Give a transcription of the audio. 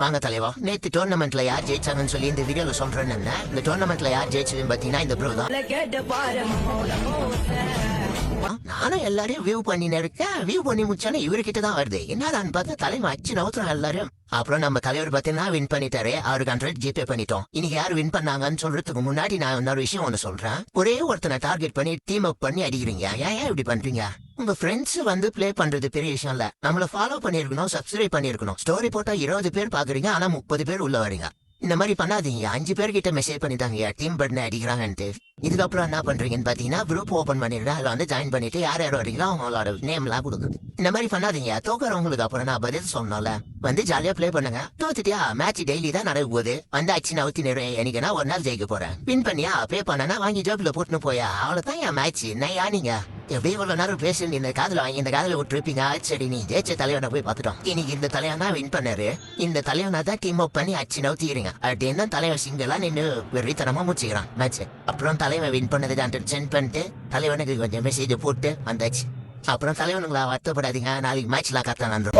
வாங்க தலைவா, நேத்து டோர்னமெண்ட்ல யார் ஜெயிச்சாங்கன்னு சொல்லி இந்த வீடியோல சொல்றேன்னு. இந்த டோர்னமெண்ட்ல யார் ஜெயிச்சதுன்னு பாத்தீங்கன்னா இந்த ப்ரோ தான். நானும் எல்லாரையும் வியூ பண்ணின்னு இருக்கேன். வியூ பண்ணி முடிச்சாலும் இவர்கிட்ட தான் வருது. என்னடான்னு பார்த்தா தலைமை அச்சு நவுத்துறோம் எல்லாரும். அப்புறம் நம்ம தலைவர் பார்த்தீங்கன்னா வின் பண்ணிட்டாரு. அவருக்கு 100 ஜிபே பண்ணிட்டோம். இன்னைக்கு யார் வின் பண்ணாங்கன்னு சொல்றதுக்கு முன்னாடி நான் இன்னொரு விஷயம் ஒண்ணு சொல்றேன். ஒரே ஒருத்தனை டார்கெட் பண்ணி டீம் அப் பண்ணி அடிக்கிறீங்க. ஏன் இப்படி பண்றீங்க? உங்க ஃப்ரெண்ட்ஸ் பிளே பண்றது பெரிய விஷயம் இல்ல. நம்மள ஃபாலோ பண்ணிருக்கணும், சப்ஸ்கிரைப் பண்ணிருக்கணும். ஸ்டோரி போட்டா 20 பேர் பாக்குறீங்க, ஆனா 30 பேர் உள்ள வரீங்க. இந்த மாதிரி பண்ணாதீங்க. 5 பேர்கிட்ட மெசேஜ் பண்ணிட்டாங்க டீம் பண்ண அடிக்கிறாங்கன்ட்டு. இதுக்கப்புறம் என்ன பண்றீங்கன்னு பாத்தீங்கன்னா குரூப் ஓபன் பண்ணிடுறேன். அதுல ஜாயின் பண்ணிட்டு யார் யார் வரீங்களோ அவங்களோட நேம் எல்லாம் கொடுங்க. இந்த மாதிரி பண்ணாதீங்க. தோக்குறவங்களுக்கு அப்புறம் நான் பதில் சொன்னோம்ல, ஜாலியா பிளே பண்ணுங்க. தோத்துட்டியா, மேட்ச் டெய்லி தான் நடக்க போகுது. அச்சு நவுத்தி நிறைய எனக்கு நான் ஒரு நாள் ஜெயிக்க போறேன். வின் பண்ணியா பே பண்ணனா வாங்கி ஜோப்ல போட்டுன்னு போயா, அவ்வளவுதான் என் மேட்ச். நையா நீங்க எப்படி இவ்வளவு நேரம் பேசி இந்த காதல வாங்கி இந்த காதல விட்டுருப்பீங்க. சரி, நீ ஜெயிச்ச தலைவனை போய் பார்த்துட்டோம். இன்னைக்கு இந்த தலைவன் தான் வின் பண்ணாரு. இந்த தலைவனை தான் டீம் அப் பண்ணி அச்சு நவுத்திக்கிறீங்க. அப்படின்னு தலைவன் சிங்களா நின்று வெறித்தனமா முடிச்சுக்கிறான் மேட்ச். அப்புறம் தலைவன் வின் பண்ணது சென்ட் பண்ணிட்டு தலைவனுக்கு கொஞ்சம் மெசேஜ் போட்டு வந்தாச்சு. அப்புறம் தலைவனுங்களா வருத்தப்படாதீங்க, நாளைக்கு மேட்ச்லாம் கரெக்டா நடந்துரும்.